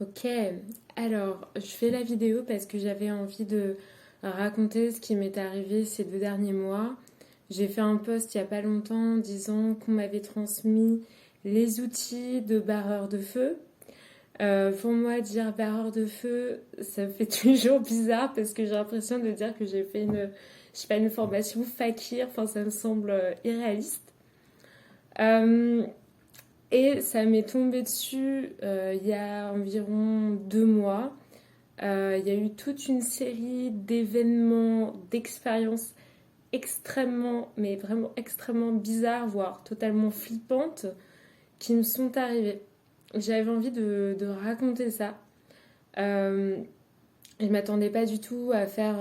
Ok, alors je fais la vidéo parce que j'avais envie de raconter ce qui m'est arrivé ces 2 derniers mois. J'ai fait un post il n'y a pas longtemps disant qu'on m'avait transmis les outils de barreur de feu. Pour moi, dire barreur de feu, ça fait toujours bizarre parce que j'ai l'impression de dire que j'ai fait je sais pas, une formation fakir. Enfin, ça me semble irréaliste. Euh, et ça m'est tombé dessus il y a environ 2 mois. Il y a eu toute une série d'événements, d'expériences extrêmement, mais vraiment extrêmement bizarres, voire totalement flippantes, qui me sont arrivées. J'avais envie de raconter ça. Euh, je ne m'attendais pas du tout à faire,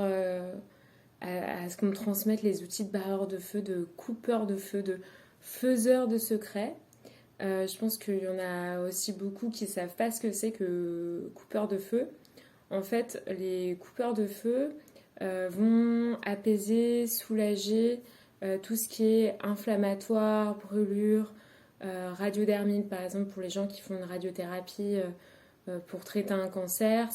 à ce qu'on me transmette les outils de barreur de feu, de coupeur de feu, de faiseur de secrets. Je pense qu'il y en a aussi beaucoup qui ne savent pas ce que c'est que coupeur de feu. En fait, les coupeurs de feu vont apaiser, soulager tout ce qui est inflammatoire, brûlure, radiodermie, par exemple, pour les gens qui font une radiothérapie pour traiter un cancer.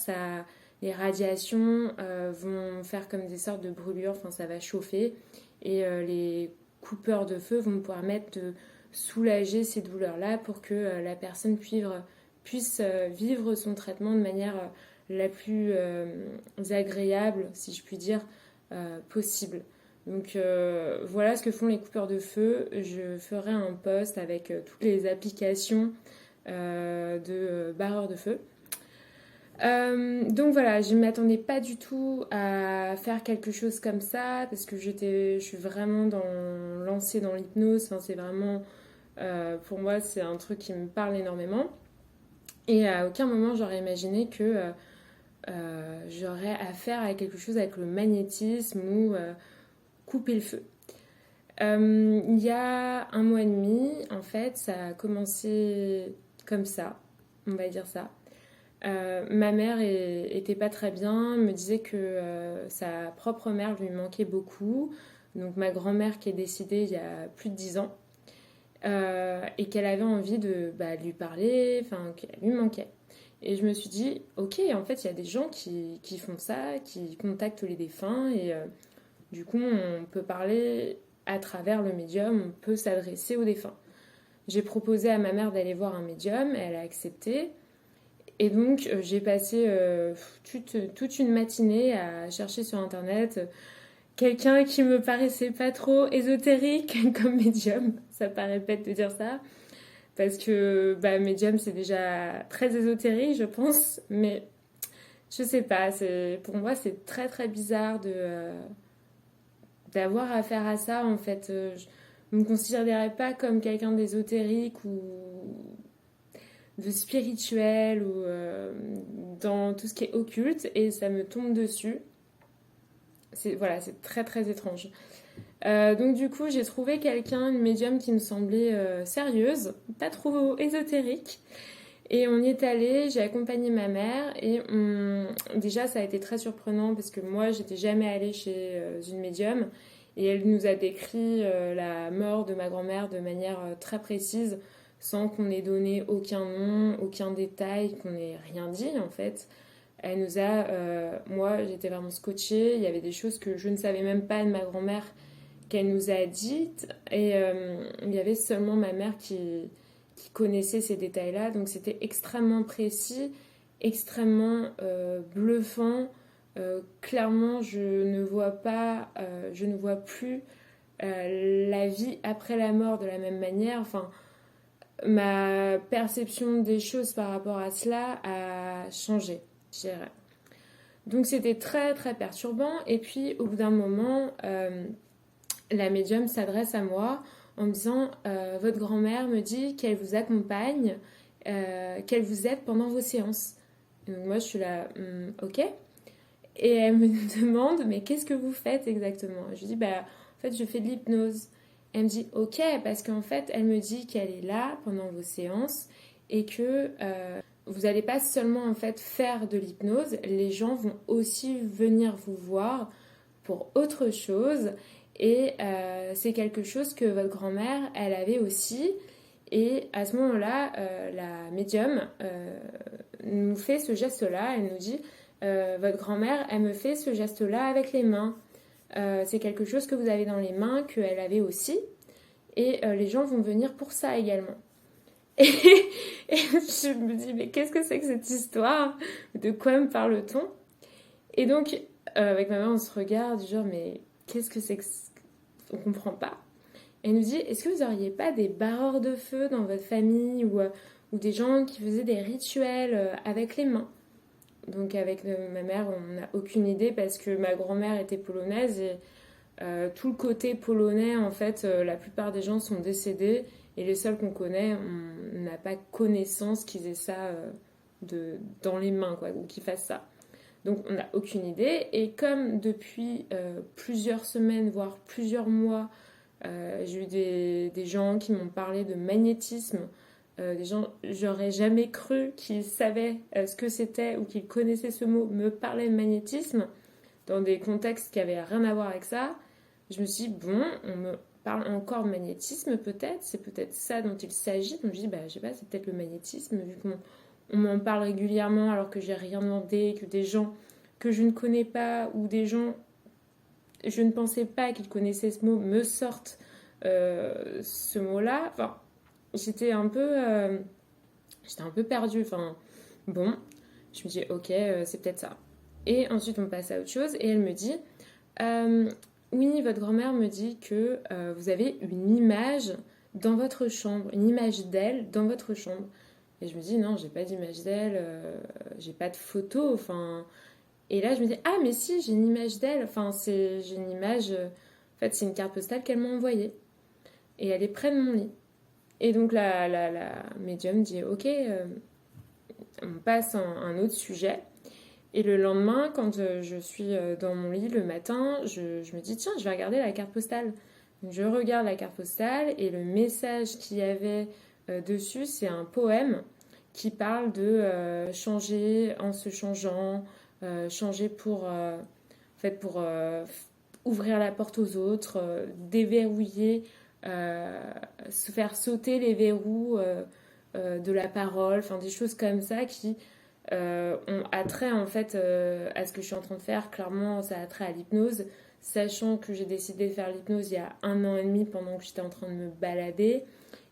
Les radiations vont faire comme des sortes de brûlures, enfin, ça va chauffer. Et les coupeurs de feu vont permettre de soulager ces douleurs-là pour que la personne puisse vivre son traitement de manière la plus agréable, si je puis dire, possible. Donc voilà ce que font les coupeurs de feu. Je ferai un post avec toutes les applications de barreurs de feu. Donc voilà, je ne m'attendais pas du tout à faire quelque chose comme ça parce que je suis vraiment lancée dans l'hypnose. Enfin, c'est vraiment, pour moi, c'est un truc qui me parle énormément. Et à aucun moment j'aurais imaginé que j'aurais affaire à quelque chose avec le magnétisme ou couper le feu. Il y a 1 mois et demi, en fait, ça a commencé comme ça, on va dire ça. Ma mère était pas très bien, me disait que sa propre mère lui manquait beaucoup. Donc ma grand-mère qui est décédée il y a plus de 10 ans. Et qu'elle avait envie de lui parler, enfin qu'elle lui manquait. Et je me suis dit, ok, en fait, il y a des gens qui font ça, qui contactent les défunts, et du coup, on peut parler à travers le médium, on peut s'adresser aux défunts. J'ai proposé à ma mère d'aller voir un médium, elle a accepté. Et donc, j'ai passé toute une matinée à chercher sur Internet quelqu'un qui me paraissait pas trop ésotérique comme médium. Ça paraît bête de dire ça, parce que médium, c'est déjà très ésotérique, je pense. Mais je sais pas, pour moi, c'est très très bizarre d'avoir affaire à ça. En fait, je me considérerais pas comme quelqu'un d'ésotérique ou de spirituel ou dans tout ce qui est occulte, et ça me tombe dessus. Voilà, c'est très très étrange. Donc du coup, j'ai trouvé quelqu'un, une médium qui me semblait sérieuse, pas trop ésotérique. Et on y est allé, j'ai accompagné ma mère et déjà ça a été très surprenant parce que moi j'étais jamais allée chez une médium et elle nous a décrit la mort de ma grand-mère de manière très précise sans qu'on ait donné aucun nom, aucun détail, qu'on ait rien dit en fait. Elle nous a, moi j'étais vraiment scotchée, il y avait des choses que je ne savais même pas de ma grand-mère qu'elle nous a dites et il y avait seulement ma mère qui connaissait ces détails-là. Donc c'était extrêmement précis, extrêmement bluffant. Clairement, je ne vois plus la vie après la mort de la même manière. Enfin, ma perception des choses par rapport à cela a changé, je dirais. Donc c'était très très perturbant. Et puis au bout d'un moment, la médium s'adresse à moi en me disant votre grand-mère me dit qu'elle vous accompagne, qu'elle vous aide pendant vos séances. Et donc moi je suis là, ok. Et elle me demande mais qu'est-ce que vous faites exactement? Je lui dis en fait je fais de l'hypnose. Elle me dit ok parce qu'en fait elle me dit qu'elle est là pendant vos séances et que vous n'allez pas seulement en fait faire de l'hypnose, les gens vont aussi venir vous voir pour autre chose et c'est quelque chose que votre grand-mère elle avait aussi et à ce moment-là la médium nous fait ce geste-là. Elle nous dit, votre grand-mère, elle me fait ce geste-là avec les mains. C'est quelque chose que vous avez dans les mains, qu'elle avait aussi. Et les gens vont venir pour ça également. Et, et je me dis, mais qu'est-ce que c'est que cette histoire? De quoi me parle-t-on? Et donc, avec ma mère, on se regarde, genre, mais qu'est-ce que c'est que... On comprend pas. Et elle nous dit, est-ce que vous n'auriez pas des barreurs de feu dans votre famille ou des gens qui faisaient des rituels avec les mains? Donc avec ma mère, on n'a aucune idée parce que ma grand-mère était polonaise et tout le côté polonais, en fait, la plupart des gens sont décédés et les seuls qu'on connaît, on n'a pas connaissance qu'ils aient ça dans les mains, quoi, ou qu'ils fassent ça. Donc on n'a aucune idée. Et comme depuis plusieurs semaines, voire plusieurs mois, j'ai eu des gens qui m'ont parlé de magnétisme, des gens, j'aurais jamais cru qu'ils savaient ce que c'était ou qu'ils connaissaient ce mot, me parlaient de magnétisme dans des contextes qui n'avaient rien à voir avec ça. Je me suis dit, bon, on me parle encore de magnétisme peut-être, c'est peut-être ça dont il s'agit. Donc je dis, bah, je sais pas, c'est peut-être le magnétisme, vu qu'on m'en parle régulièrement alors que j'ai rien demandé, que des gens que je ne connais pas ou des gens, je ne pensais pas qu'ils connaissaient ce mot, me sortent ce mot-là. Enfin, j'étais un peu perdue. Enfin, bon, je me dis, ok, c'est peut-être ça. Et ensuite, on passe à autre chose et elle me dit, oui, votre grand-mère me dit que vous avez une image dans votre chambre, une image d'elle dans votre chambre. Et je me dis, non, j'ai pas d'image d'elle, j'ai pas de photo, enfin... Et là, je me dis, ah, mais si, j'ai une image d'elle, enfin, j'ai une image... en fait, c'est une carte postale qu'elle m'a envoyée. Et elle est près de mon lit. Et donc, la médium dit, ok, on passe à un autre sujet. Et le lendemain, quand je suis dans mon lit le matin, je me dis, tiens, je vais regarder la carte postale. Donc, je regarde la carte postale et le message qu'il y avait dessus, c'est un poème qui parle de changer en se changeant, changer pour ouvrir la porte aux autres, déverrouiller, se faire sauter les verrous de la parole, enfin des choses comme ça qui ont attrait en fait à ce que je suis en train de faire. Clairement, ça a attrait à l'hypnose, sachant que j'ai décidé de faire l'hypnose il y a 1 an et demi pendant que j'étais en train de me balader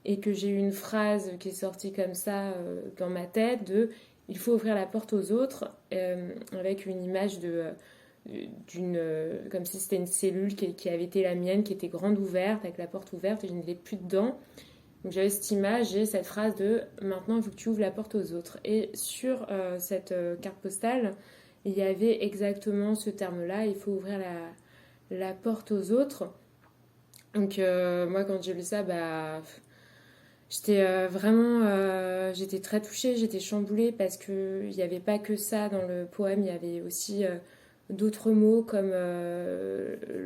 et que j'ai eu une phrase qui est sortie comme ça dans ma tête de il faut ouvrir la porte aux autres avec une image d'une comme si c'était une cellule qui avait été la mienne, qui était grande ouverte avec la porte ouverte et je n'étais plus dedans. Donc j'avais cette image et cette phrase de maintenant il faut que tu ouvres la porte aux autres. Et sur cette carte postale, il y avait exactement ce terme-là, il faut ouvrir la porte aux autres. Donc moi quand j'ai lu ça, bah j'étais j'étais très touchée, j'étais chamboulée parce qu'il n'y avait pas que ça dans le poème, il y avait aussi d'autres mots comme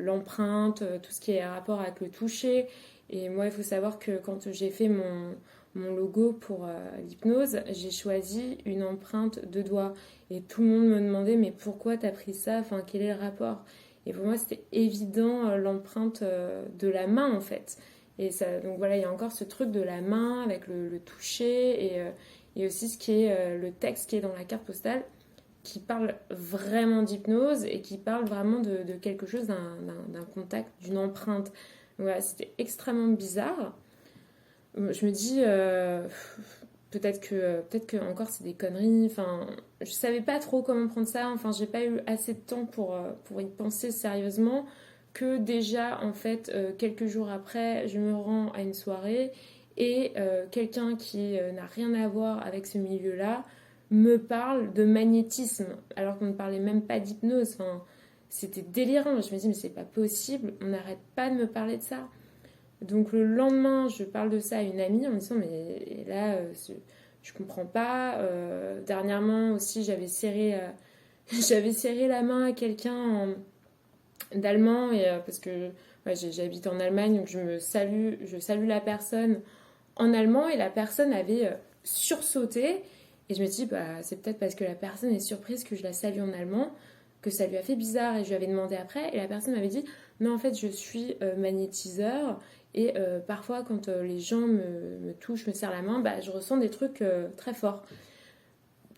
l'empreinte, tout ce qui est à rapport avec le toucher. Et moi, il faut savoir que quand j'ai fait mon logo pour l'hypnose, j'ai choisi une empreinte de doigt. Et tout le monde me demandait, mais pourquoi t'as pris ça? Enfin, quel est le rapport? Et pour moi, c'était évident l'empreinte de la main, en fait. Et ça, donc voilà, il y a encore ce truc de la main avec le toucher et aussi ce qui est le texte qui est dans la carte postale qui parle vraiment d'hypnose et qui parle vraiment de quelque chose, d'un contact, d'une empreinte. Voilà, c'était extrêmement bizarre. Je me dis, peut-être que encore c'est des conneries. Enfin, je savais pas trop comment prendre ça. Enfin, j'ai pas eu assez de temps pour y penser sérieusement. Que déjà, en fait, quelques jours après, je me rends à une soirée et quelqu'un qui n'a rien à voir avec ce milieu-là me parle de magnétisme alors qu'on ne parlait même pas d'hypnose. Enfin, c'était délirant. Je me dis, mais c'est pas possible, on n'arrête pas de me parler de ça. Donc le lendemain, je parle de ça à une amie en me disant, mais là, je comprends pas. Dernièrement aussi, j'avais serré la main à quelqu'un d'allemand et, parce que ouais, j'habite en Allemagne, donc je salue la personne en allemand et la personne avait sursauté. Et je me dis, bah, c'est peut-être parce que la personne est surprise que je la salue en allemand, que ça lui a fait bizarre. Et je lui avais demandé après, et la personne m'avait dit, non, en fait, je suis magnétiseur. Et parfois, quand les gens me touchent, me serrent la main, bah, je ressens des trucs très forts.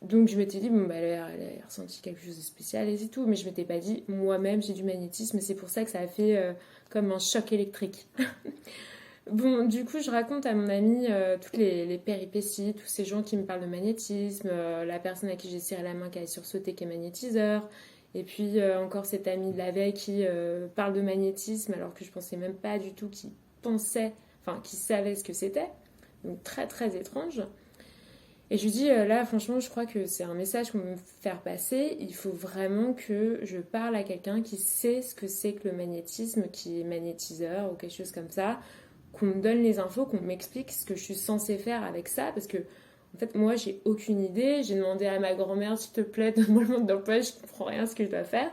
Donc je m'étais dit, bon, bah, elle a ressenti quelque chose de spécial et c'est tout. Mais je m'étais pas dit, moi-même, j'ai du magnétisme. C'est pour ça que ça a fait comme un choc électrique. Bon, du coup, je raconte à mon ami toutes les péripéties, tous ces gens qui me parlent de magnétisme, la personne à qui j'ai serré la main qui a sursauté qui est magnétiseur, et puis encore cet ami de la veille qui parle de magnétisme alors que je pensais même pas du tout qu'il pensait, enfin, qu'il savait ce que c'était. Donc très très étrange. Et je lui dis, là, franchement, je crois que c'est un message qu'on veut me faire passer. Il faut vraiment que je parle à quelqu'un qui sait ce que c'est que le magnétisme, qui est magnétiseur ou quelque chose comme ça, qu'on me donne les infos, qu'on m'explique ce que je suis censée faire avec ça, parce que, en fait, moi, j'ai aucune idée. J'ai demandé à ma grand-mère, s'il te plaît, donne-moi le mode d'emploi, je comprends rien à ce que je dois faire.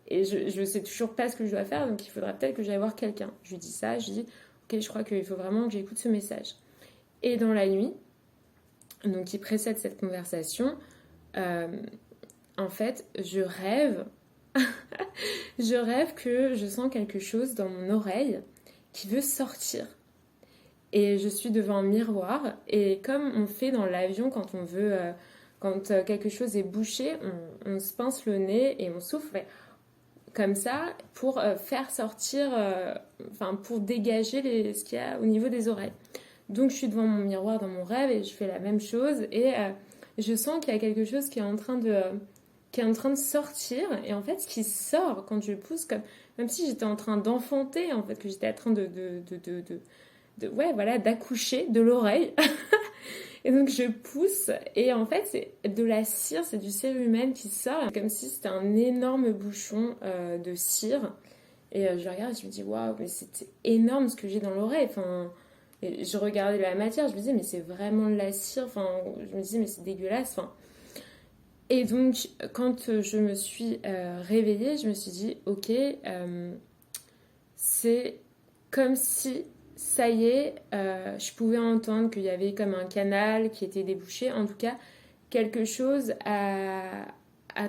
Et je sais toujours pas ce que je dois faire, donc il faudra peut-être que j'aille voir quelqu'un. Je lui dis ça, je lui dis, ok, je crois qu'il faut vraiment que j'écoute ce message. Et dans la nuit, donc qui précède cette conversation, euh, en fait, je rêve que je sens quelque chose dans mon oreille qui veut sortir. Et je suis devant un miroir, et comme on fait dans l'avion quand on veut, quand quelque chose est bouché, on se pince le nez et on souffle comme ça pour faire sortir, enfin pour dégager ce qu'il y a au niveau des oreilles. Donc je suis devant mon miroir dans mon rêve et je fais la même chose et je sens qu'il y a quelque chose qui est en train de sortir et en fait ce qui sort quand je pousse comme si j'étais en train d'enfanter en fait que j'étais en train ouais voilà d'accoucher de l'oreille et donc je pousse et en fait c'est de la cire, c'est du cérumen qui sort comme si c'était un énorme bouchon de cire et je regarde et je me dis waouh mais c'était énorme ce que j'ai dans l'oreille enfin. Et je regardais la matière, je me disais, mais c'est vraiment de la cire. Enfin, je me disais, mais c'est dégueulasse. Enfin. Et donc, quand je me suis réveillée, je me suis dit, ok, c'est comme si, ça y est, je pouvais entendre qu'il y avait comme un canal qui était débouché. En tout cas, quelque chose a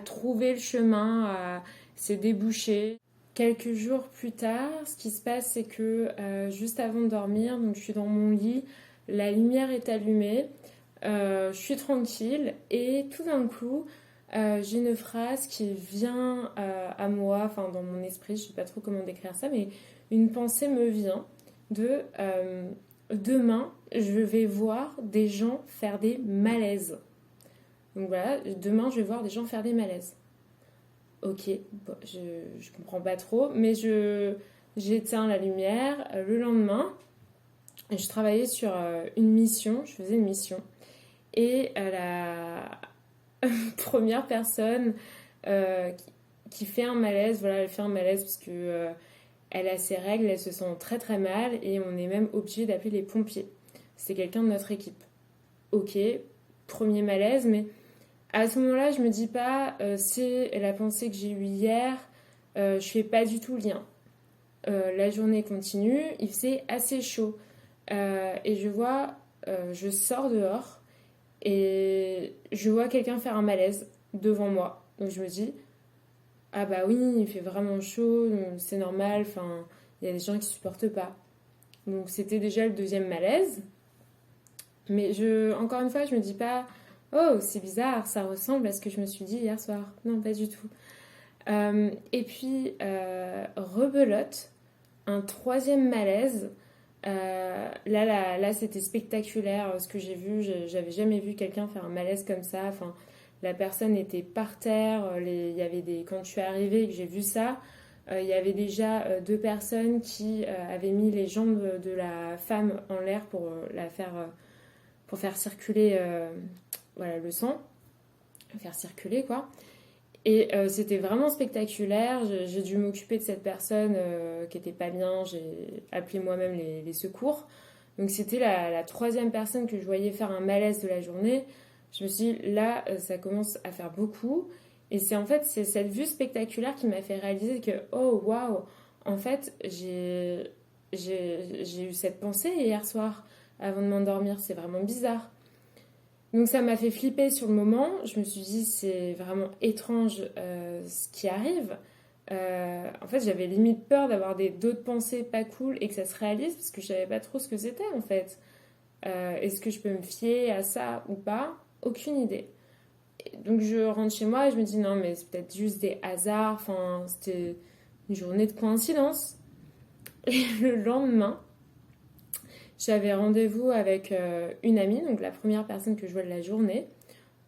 trouvé le chemin, s'est débouché. Quelques jours plus tard, ce qui se passe, c'est que juste avant de dormir, donc je suis dans mon lit, la lumière est allumée, je suis tranquille et tout d'un coup, j'ai une phrase qui vient à moi, enfin dans mon esprit, je sais pas trop comment décrire ça, mais une pensée me vient de demain, je vais voir des gens faire des malaises. Donc voilà, demain, je vais voir des gens faire des malaises. Ok, bon, je comprends pas trop, mais j'éteins la lumière. Le lendemain, je travaillais sur une mission, je faisais une mission. Et la première personne qui fait un malaise, voilà, elle fait un malaise parce que elle a ses règles, elle se sent très très mal et on est même obligé d'appeler les pompiers. C'est quelqu'un de notre équipe. Ok, premier malaise, mais à ce moment-là, je me dis pas, c'est la pensée que j'ai eue hier, je fais pas du tout le lien. La journée continue, il faisait assez chaud. Et je sors dehors et je vois quelqu'un faire un malaise devant moi. Donc je me dis, ah bah oui, il fait vraiment chaud, c'est normal, enfin, il y a des gens qui supportent pas. Donc c'était déjà le deuxième malaise. Mais encore une fois, je me dis pas, oh, c'est bizarre, ça ressemble à ce que je me suis dit hier soir. Non, pas du tout. Et puis, rebelote, un troisième malaise. Là, c'était spectaculaire ce que j'ai vu. J'avais jamais vu quelqu'un faire un malaise comme ça. Enfin, la personne était par terre. Il y avait quand je suis arrivée et que j'ai vu ça, il y avait déjà deux personnes qui avaient mis les jambes de la femme en l'air pour faire circuler voilà, le sang, faire circuler quoi. Et c'était vraiment spectaculaire. J'ai dû m'occuper de cette personne qui était pas bien. J'ai appelé moi-même les secours. Donc c'était la troisième personne que je voyais faire un malaise de la journée. Je me suis dit, là, ça commence à faire beaucoup. Et c'est cette vue spectaculaire qui m'a fait réaliser que, oh waouh, en fait, j'ai eu cette pensée hier soir avant de m'endormir. C'est vraiment bizarre. Donc ça m'a fait flipper sur le moment. Je me suis dit, c'est vraiment étrange ce qui arrive. En fait, j'avais limite peur d'avoir d'autres pensées pas cool et que ça se réalise parce que je savais pas trop ce que c'était en fait. Est-ce que je peux me fier à ça ou pas? Aucune idée. Donc je rentre chez moi et je me dis non mais c'est peut-être juste des hasards, enfin c'était une journée de coïncidence. Et le lendemain, j'avais rendez-vous avec une amie, donc la première personne que je vois de la journée.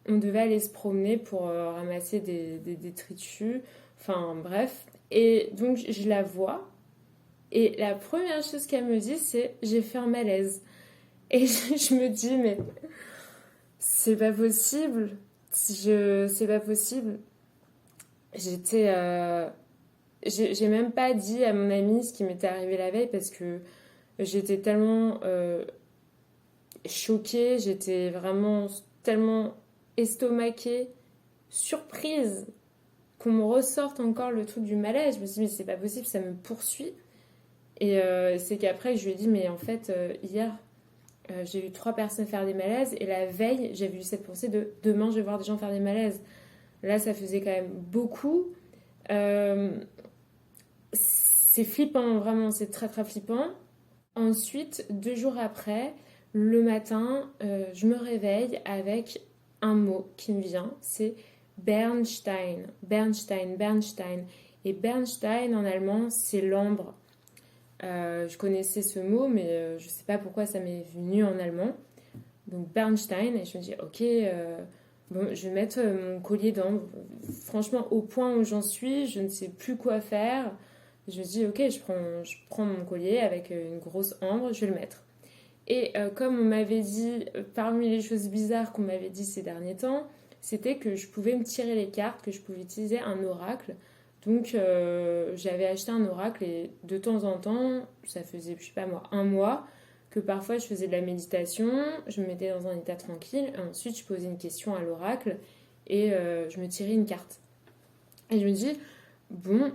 On devait aller se promener pour ramasser des détritus, enfin bref. Et donc je la vois et la première chose qu'elle me dit c'est j'ai fait un malaise. Et je me dis mais c'est pas possible, c'est pas possible. J'étais j'ai même pas dit à mon amie ce qui m'était arrivé la veille parce que j'étais tellement choquée, j'étais vraiment tellement estomaquée, surprise qu'on me ressorte encore le truc du malaise. Je me suis dit, mais c'est pas possible, ça me poursuit. Et c'est qu'après, je lui ai dit, mais en fait, hier, j'ai eu 3 personnes faire des malaises et la veille, j'avais eu cette pensée de demain, je vais voir des gens faire des malaises. Là, ça faisait quand même beaucoup. Euh, c'est flippant, vraiment, c'est très très flippant. Ensuite, 2 jours après, le matin, je me réveille avec un mot qui me vient, c'est Bernstein. Bernstein, Bernstein. Et Bernstein en allemand, c'est l'ambre. Je connaissais ce mot, mais je ne sais pas pourquoi ça m'est venu en allemand. Donc Bernstein, et je me dis, ok, bon, je vais mettre mon collier d'ambre. Franchement, au point où j'en suis, je ne sais plus quoi faire. Je me dis, ok, je prends mon collier avec une grosse ambre, je vais le mettre. Et comme on m'avait dit, parmi les choses bizarres qu'on m'avait dit ces derniers temps, c'était que je pouvais me tirer les cartes, que je pouvais utiliser un oracle. Donc j'avais acheté un oracle et de temps en temps, ça faisait, je sais pas moi, un mois, que parfois je faisais de la méditation, je me mettais dans un état tranquille, et ensuite je posais une question à l'oracle et je me tirais une carte. Et je me dis, bon,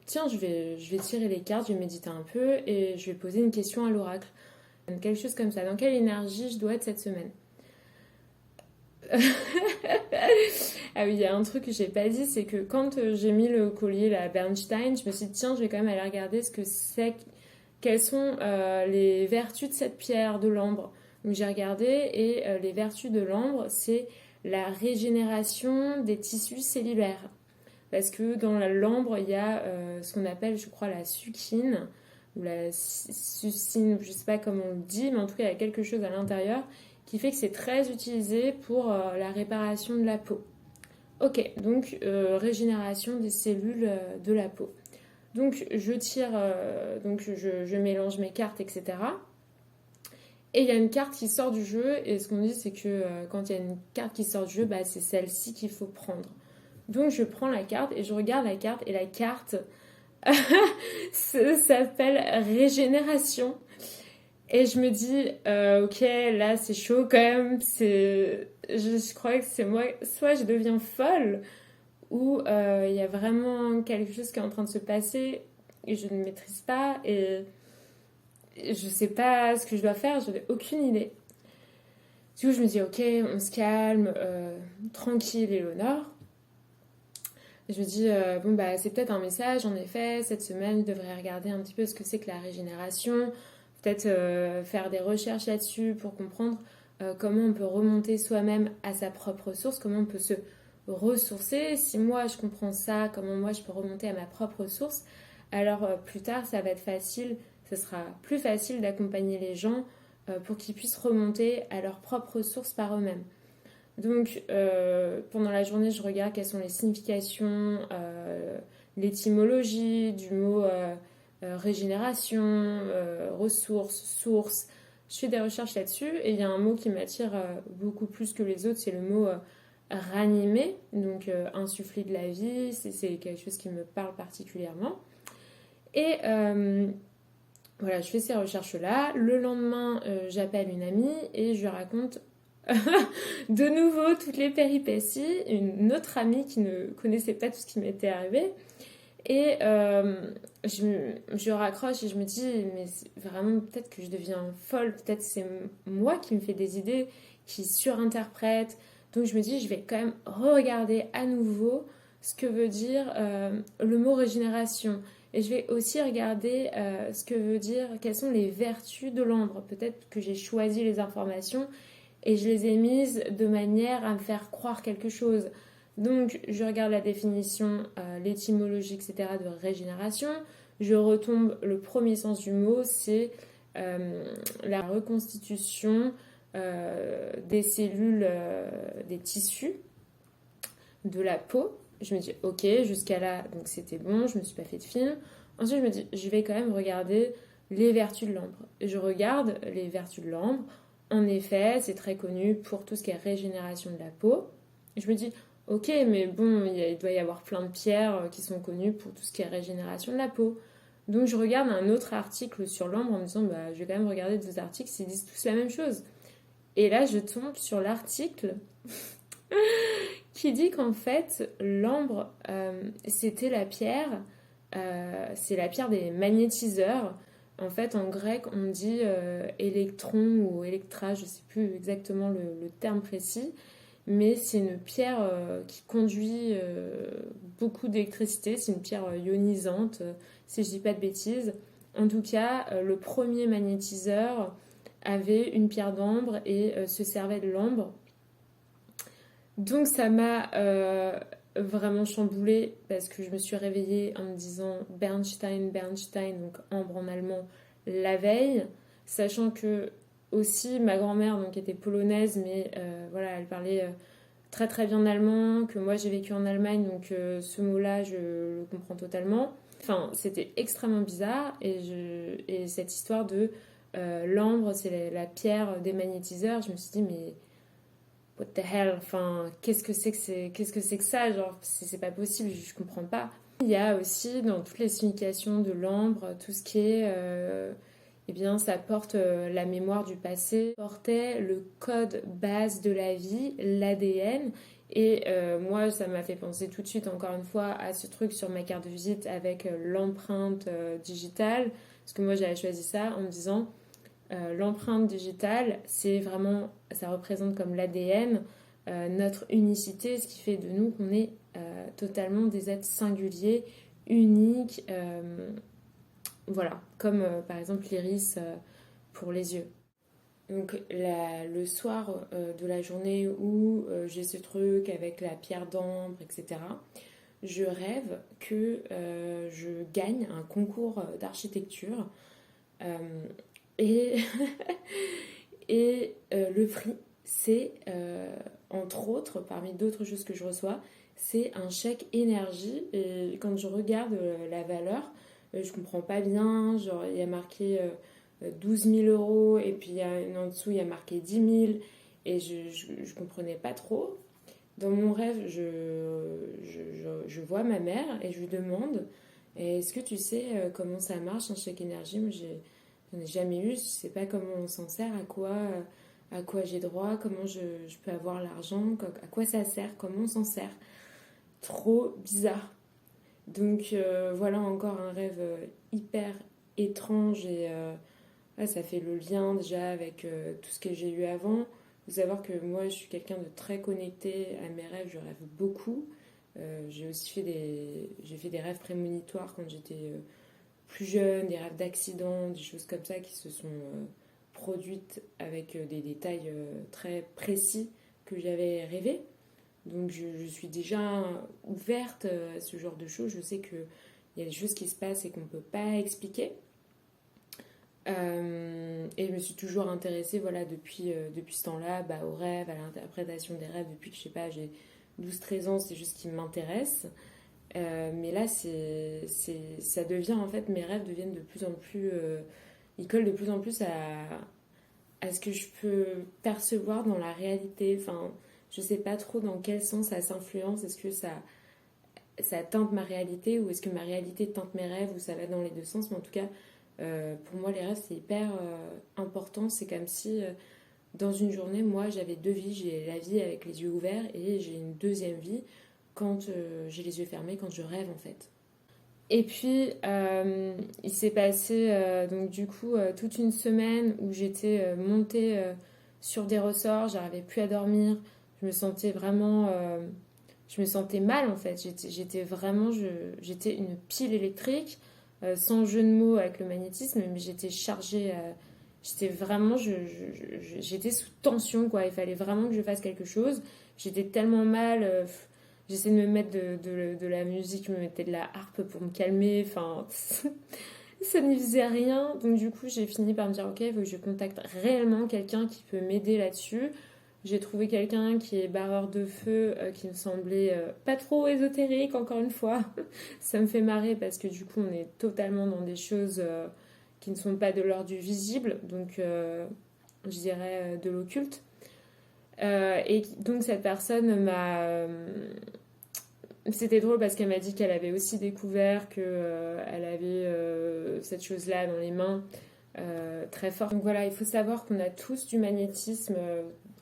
tiens, je vais tirer les cartes, je vais méditer un peu et je vais poser une question à l'oracle. Quelque chose comme ça. Dans quelle énergie je dois être cette semaine? Ah oui, il y a un truc que j'ai pas dit, c'est que quand j'ai mis le collier, la Bernstein, je me suis dit, tiens, je vais quand même aller regarder ce que c'est, quelles sont les vertus de cette pierre de l'ambre. Donc j'ai regardé et les vertus de l'ambre, c'est la régénération des tissus cellulaires. Parce que dans l'ambre, il y a ce qu'on appelle, je crois, la succine, ou la sucine, je sais pas comment on le dit, mais en tout cas, il y a quelque chose à l'intérieur qui fait que c'est très utilisé pour la réparation de la peau. Ok, donc régénération des cellules de la peau. Donc je tire, donc je mélange mes cartes, etc. Et il y a une carte qui sort du jeu, et ce qu'on dit, c'est que quand il y a une carte qui sort du jeu, bah, c'est celle-ci qu'il faut prendre. Donc je prends la carte et je regarde la carte, et la carte ça s'appelle Régénération. Et je me dis, ok, là c'est chaud quand même. Je crois que c'est moi, soit je deviens folle, ou il y a vraiment quelque chose qui est en train de se passer et je ne maîtrise pas et je sais pas ce que je dois faire, je n'ai aucune idée. Du coup, je me dis, ok, on se calme, tranquille, Éléonore. Je me dis, bon, bah, c'est peut-être un message, en effet, cette semaine, je devrais regarder un petit peu ce que c'est que la régénération, peut-être faire des recherches là-dessus pour comprendre comment on peut remonter soi-même à sa propre source, comment on peut se ressourcer. Si moi, je comprends ça, comment moi, je peux remonter à ma propre source, alors plus tard, ça va être facile, ce sera plus facile d'accompagner les gens pour qu'ils puissent remonter à leur propre source par eux-mêmes. Donc, pendant la journée, je regarde quelles sont les significations, l'étymologie du mot régénération, ressources, source. Je fais des recherches là-dessus et il y a un mot qui m'attire beaucoup plus que les autres, c'est le mot ranimer, donc insuffler de la vie, c'est quelque chose qui me parle particulièrement. Et voilà, je fais ces recherches-là. Le lendemain, j'appelle une amie et je lui raconte de nouveau toutes les péripéties. Une autre amie qui ne connaissait pas tout ce qui m'était arrivé. Et je raccroche et je me dis, mais vraiment, peut-être que je deviens folle, peut-être c'est moi qui me fais des idées, qui surinterprète. Donc je me dis, je vais quand même regarder à nouveau ce que veut dire le mot régénération. Et je vais aussi regarder ce que veut dire, quelles sont les vertus de l'ambre. Peut-être que j'ai choisi les informations et je les ai mises de manière à me faire croire quelque chose. Donc je regarde la définition, l'étymologie, etc. de régénération. Je retombe, le premier sens du mot, c'est la reconstitution des cellules, des tissus de la peau. Je me dis ok, jusqu'à là, donc c'était bon, je me suis pas fait de film. Ensuite je me dis, je vais quand même regarder les vertus de l'ambre. Je regarde les vertus de l'ambre. En effet, c'est très connu pour tout ce qui est régénération de la peau. Je me dis, ok, mais bon, il doit y avoir plein de pierres qui sont connues pour tout ce qui est régénération de la peau. Donc je regarde un autre article sur l'ambre en me disant, bah, je vais quand même regarder deux articles s'ils disent tous la même chose. Et là, je tombe sur l'article qui dit qu'en fait, l'ambre, c'était la pierre, c'est la pierre des magnétiseurs. En fait, en grec, on dit électron ou électra, je ne sais plus exactement le terme précis, mais c'est une pierre qui conduit beaucoup d'électricité, c'est une pierre ionisante, si je ne dis pas de bêtises. En tout cas, le premier magnétiseur avait une pierre d'ambre et se servait de l'ambre. Donc ça m'a vraiment chamboulée parce que je me suis réveillée en me disant Bernstein, Bernstein, donc ambre en allemand, la veille, sachant que aussi ma grand-mère donc était polonaise, mais voilà, elle parlait très très bien allemand, que moi j'ai vécu en Allemagne, donc ce mot-là je le comprends totalement. Enfin, c'était extrêmement bizarre et cette histoire de l'ambre, c'est la pierre des magnétiseurs, je me suis dit mais what the hell, enfin, qu'est-ce que c'est que ça, genre, c'est pas possible, je comprends pas. Il y a aussi dans toutes les significations de l'ambre, tout ce qui est, eh bien, ça porte la mémoire du passé, portait le code base de la vie, l'ADN. Et moi, ça m'a fait penser tout de suite, encore une fois, à ce truc sur ma carte de visite avec l'empreinte digitale. Parce que moi, j'avais choisi ça en me disant, l'empreinte digitale, c'est vraiment, ça représente comme l'ADN, notre unicité, ce qui fait de nous qu'on est totalement des êtres singuliers, uniques, voilà, comme par exemple l'iris pour les yeux. Donc le soir de la journée où j'ai ce truc avec la pierre d'ambre, etc., je rêve que je gagne un concours d'architecture. Euh, et le prix, c'est, entre autres, parmi d'autres choses que je reçois, c'est un chèque énergie. Et quand je regarde la valeur, je comprends pas bien. Genre, il y a marqué 12 000 euros et puis en dessous, il y a marqué 10 000 et je comprenais pas trop. Dans mon rêve, je vois ma mère et je lui demande est-ce que tu sais comment ça marche un chèque énergie? Moi, j'en ai jamais eu, je sais pas comment on s'en sert, à quoi j'ai droit, comment je peux avoir l'argent, à quoi ça sert, comment on s'en sert. Trop bizarre. Donc voilà encore un rêve hyper étrange et ouais, ça fait le lien déjà avec tout ce que j'ai eu avant. Il faut savoir que moi je suis quelqu'un de très connecté à mes rêves, je rêve beaucoup. J'ai aussi j'ai fait des rêves prémonitoires quand j'étais plus jeune, des rêves d'accidents, des choses comme ça qui se sont produites avec des détails très précis que j'avais rêvé. Donc je suis déjà ouverte à ce genre de choses. Je sais qu'il y a des choses qui se passent et qu'on ne peut pas expliquer. Et je me suis toujours intéressée voilà, depuis ce temps-là bah, aux rêves, à l'interprétation des rêves. Depuis que je sais pas, j'ai 12-13 ans, c'est juste ce qui m'intéresse. Mais là, ça devient en fait, mes rêves deviennent de plus en plus. Ils collent de plus en plus à ce que je peux percevoir dans la réalité. Enfin, je sais pas trop dans quel sens ça s'influence. Est-ce que ça teinte ma réalité ou est-ce que ma réalité teinte mes rêves ou ça va dans les deux sens. Mais en tout cas, pour moi, les rêves, c'est hyper important. C'est comme si dans une journée, moi, j'avais deux vies. J'ai la vie avec les yeux ouverts et j'ai une deuxième vie quand j'ai les yeux fermés, quand je rêve en fait. Et puis, il s'est passé donc du coup toute une semaine où j'étais montée sur des ressorts, j'arrivais plus à dormir, je me sentais vraiment, je me sentais mal en fait. J'étais vraiment, j'étais une pile électrique, sans jeu de mots avec le magnétisme, mais j'étais chargée J'étais vraiment, j'étais sous tension, quoi. Il fallait vraiment que je fasse quelque chose. J'étais tellement mal. J'essayais de me mettre de la musique, je me mettais de la harpe pour me calmer. Enfin, ça n'y faisait rien. Donc du coup, j'ai fini par me dire, ok, il faut que je contacte réellement quelqu'un qui peut m'aider là-dessus. J'ai trouvé quelqu'un qui est barreur de feu, qui me semblait pas trop ésotérique, encore une fois. Ça me fait marrer parce que du coup, on est totalement dans des choses qui ne sont pas de l'ordre du visible, donc je dirais de l'occulte. Et donc cette personne c'était drôle parce qu'elle m'a dit qu'elle avait aussi découvert qu'elle avait cette chose-là dans les mains très fort. Donc voilà, il faut savoir qu'on a tous du magnétisme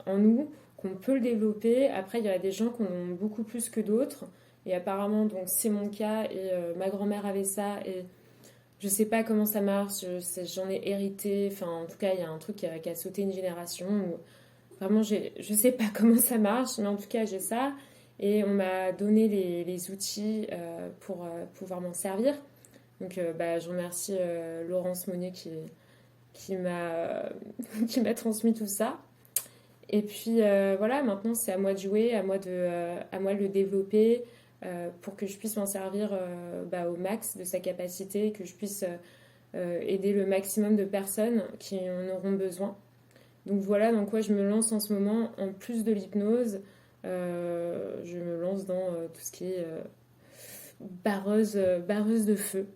en nous, qu'on peut le développer. Après, il y a des gens qui en ont beaucoup plus que d'autres. Et apparemment, donc c'est mon cas. Et ma grand-mère avait ça. Et je sais pas comment ça marche. J'en ai hérité. Enfin, en tout cas, il y a un truc qui a sauté une génération. Vraiment, je sais pas comment ça marche. Mais en tout cas, j'ai ça. Et on m'a donné les outils pour pouvoir m'en servir. Donc, je remercie Laurence Monnier qui m'a qui m'a transmis tout ça. Et puis voilà, maintenant c'est à moi de jouer, à moi de le développer pour que je puisse m'en servir au max de sa capacité, que je puisse aider le maximum de personnes qui en auront besoin. Donc voilà dans quoi je me lance en ce moment. En plus de l'hypnose, je me lance dans tout ce qui est barreuse de feu.